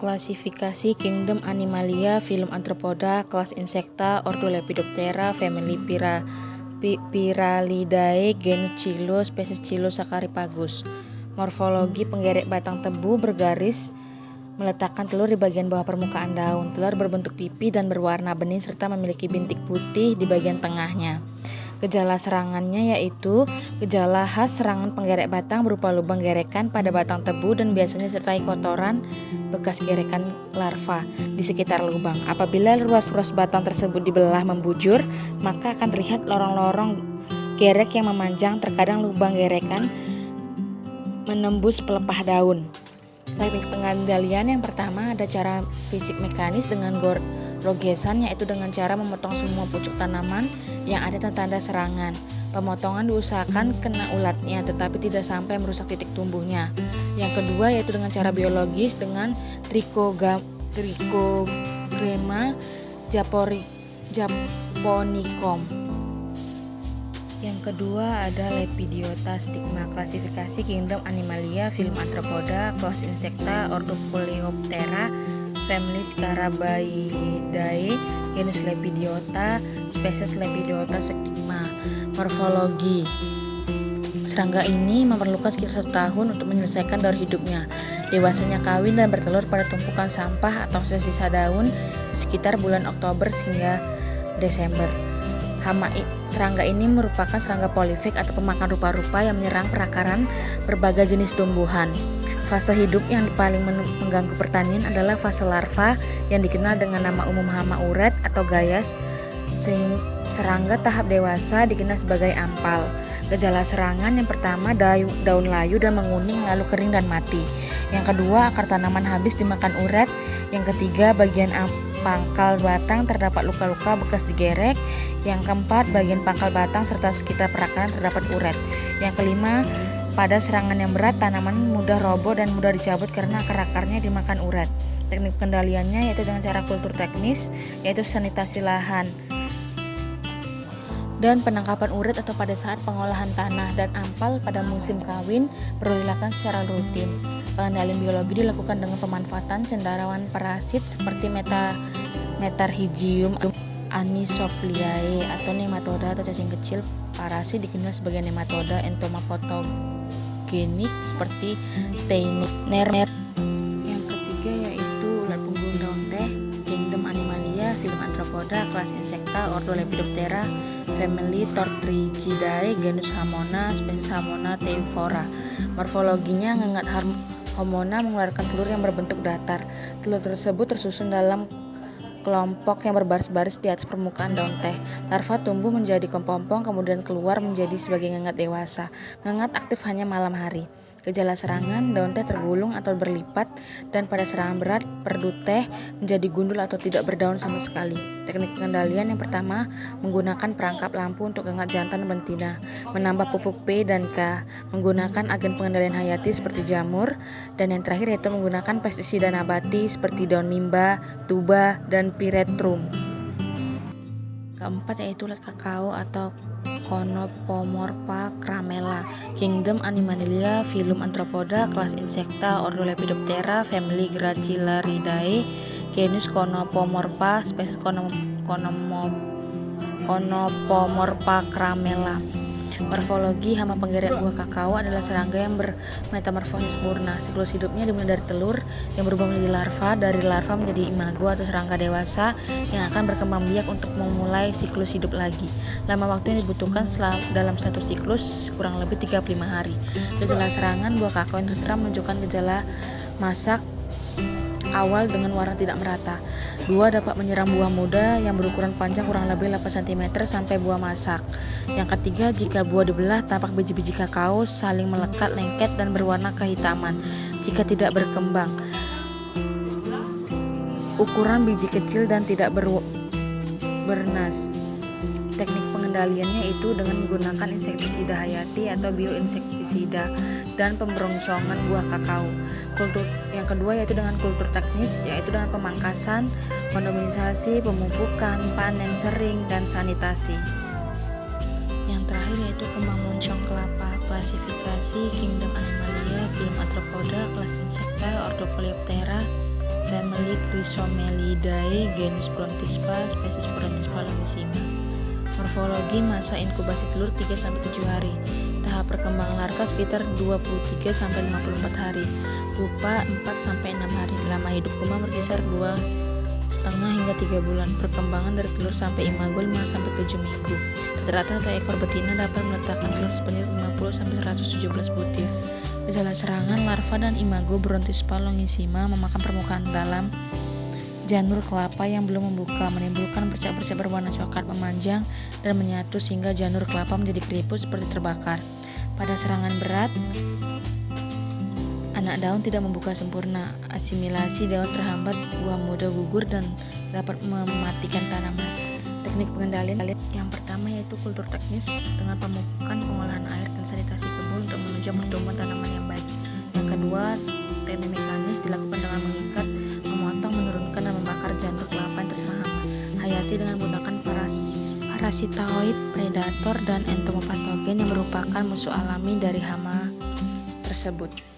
Klasifikasi Kingdom Animalia, Phylum Arthropoda, kelas Insecta, ordo Lepidoptera, family Pyralidae, genus Chilo, spesies Chilosaccaripagus. Morfologi penggerek batang tebu bergaris meletakkan telur di bagian bawah permukaan daun. Telur berbentuk pipi dan berwarna bening serta memiliki bintik putih di bagian tengahnya. Gejala serangannya yaitu gejala khas serangan penggerek batang berupa lubang gerekan pada batang tebu dan biasanya disertai kotoran bekas gerekan larva di sekitar lubang. Apabila ruas-ruas batang tersebut dibelah membujur, maka akan terlihat lorong-lorong gerek yang memanjang. Terkadang lubang gerekan menembus pelepah daun. Teknik pengendalian yang pertama ada cara fisik mekanis dengan rogesan, yaitu dengan cara memotong semua pucuk tanaman yang ada tanda-tanda serangan. Pemotongan diusahakan kena ulatnya tetapi tidak sampai merusak titik tumbuhnya. Yang kedua yaitu dengan cara biologis dengan Trichogramma japonicum. Yang kedua ada Lepidiota stigma. Klasifikasi Kingdom Animalia, Phylum Arthropoda, kelas Insecta, ordo Coleoptera, family Scarabaeidae, genus Lepidiota, spesies Lepidiota stigma. Morfologi serangga ini memerlukan sekitar 1 tahun untuk menyelesaikan daur hidupnya. Dewasanya kawin dan bertelur pada tumpukan sampah atau sisa daun sekitar bulan Oktober hingga Desember. Serangga ini merupakan serangga polifag atau pemakan rupa-rupa yang menyerang perakaran berbagai jenis tumbuhan. Fase hidup yang paling mengganggu pertanian adalah fase larva yang dikenal dengan nama umum hama uret atau gayas. Serangga tahap dewasa dikenal sebagai ampal. Gejala serangan yang pertama daun layu dan menguning lalu kering dan mati. Yang kedua akar tanaman habis dimakan uret. Yang ketiga bagian pangkal batang terdapat luka-luka bekas digerek. Yang keempat bagian pangkal batang serta sekitar perakaran terdapat uret. Yang kelima pada serangan yang berat tanaman mudah roboh dan mudah dicabut karena akar-akarnya dimakan uret. Teknik kendaliannya yaitu dengan cara kultur teknis yaitu sanitasi lahan dan penangkapan uret atau pada saat pengolahan tanah, dan ampal pada musim kawin perlu dilakukan secara rutin. Pengendalian biologi dilakukan dengan pemanfaatan cendarawan parasit seperti Metarhizium anisopliae atau nematoda atau cacing kecil. Parasit dikenal sebagai nematoda entomopatogenik seperti Steinea. Yang ketiga yaitu ulat punggung daun teh, Kingdom Animalia, Phylum Arthropoda, kelas Insecta, ordo Lepidoptera, family Tortricidae, genus Hamona, spesies Hamona theuphora. Morfologinya ngengat Hamona mengeluarkan telur yang berbentuk datar. Telur tersebut tersusun dalam kelompok yang berbaris-baris di atas permukaan daun teh. Larva tumbuh menjadi kepompong kemudian keluar menjadi sebagai ngengat dewasa. Ngengat aktif hanya malam hari. Gejala serangan, daun teh tergulung atau berlipat, dan pada serangan berat perdu teh menjadi gundul atau tidak berdaun sama sekali. Teknik pengendalian yang pertama menggunakan perangkap lampu untuk ngengat jantan dan betina, menambah pupuk P dan K, menggunakan agen pengendalian hayati seperti jamur, dan yang terakhir yaitu menggunakan pestisida nabati seperti daun mimba, tuba, dan piretrum. Keempat yaitu ulat kakao atau Conopomorpha cramella, Kingdom Animalia, Phylum Arthropoda, kelas Insecta, ordo Lepidoptera, family Gracillaridae, genus Conopomorpha, spesies Conopomorpha cramella. Morfologi hama penggerek buah kakao adalah serangga yang bermetamorfosis sempurna. Siklus hidupnya dimulai dari telur yang berubah menjadi larva, dari larva menjadi imago atau serangga dewasa yang akan berkembang biak untuk memulai siklus hidup lagi. Lama waktu yang dibutuhkan dalam satu siklus kurang lebih 35 hari. Gejala serangan buah kakao yang terserang menunjukkan gejala masak awal dengan warna tidak merata. 2. Dapat menyerang buah muda yang berukuran panjang kurang lebih 8 cm sampai buah masak. Yang ketiga, jika buah dibelah tampak biji-biji kakao saling melekat, lengket, dan berwarna kehitaman. Jika tidak berkembang, ukuran biji kecil dan tidak bernas. Teknik pengendaliannya itu dengan menggunakan insektisida hayati atau bioinsektisida dan pemberongsongan buah kakao. Kultur yang kedua yaitu dengan kultur teknis, yaitu dengan pemangkasan, kondomisasi, pemupukan, panen sering, dan sanitasi. Yang terakhir yaitu kembang moncong kelapa. Klasifikasi Kingdom Animalia, Phylum Arthropoda, kelas Insecta, ordo Coleoptera, family Chrysomelidae, genus Brontispa, spesies Brontispa longissima. Morfologi: masa inkubasi telur 3-7 hari. Tahap perkembangan larva sekitar 23-54 hari. Pupa 4-6 hari. Lama hidup kuman berkisar 2,5 hingga 3 bulan. Perkembangan dari telur sampai imago 5-7 minggu. Rata-rata satu ekor betina dapat meletakkan telur sebanyak 50-117 butir. Gejala serangan: larva dan imago Brontispa longissima memakan permukaan dalam janur kelapa yang belum membuka, menimbulkan bercak-bercak berwarna coklat memanjang dan menyatu sehingga janur kelapa menjadi keriput seperti terbakar. Pada serangan berat, anak daun tidak membuka sempurna, asimilasi daun terhambat, buah muda gugur dan dapat mematikan tanaman. Teknik pengendalian yang pertama yaitu kultur teknis dengan pemupukan, pengolahan air, dan sanitasi kebun untuk menunjang pertumbuhan tanaman yang baik. Yang kedua, teknik mekanis dilakukan dengan mengikat, memotong, menurunkan, dan membakar janur kelapa yang terserang hama. Hayati dengan menggunakan parasitoid, predator, dan entomopatogen yang merupakan musuh alami dari hama tersebut.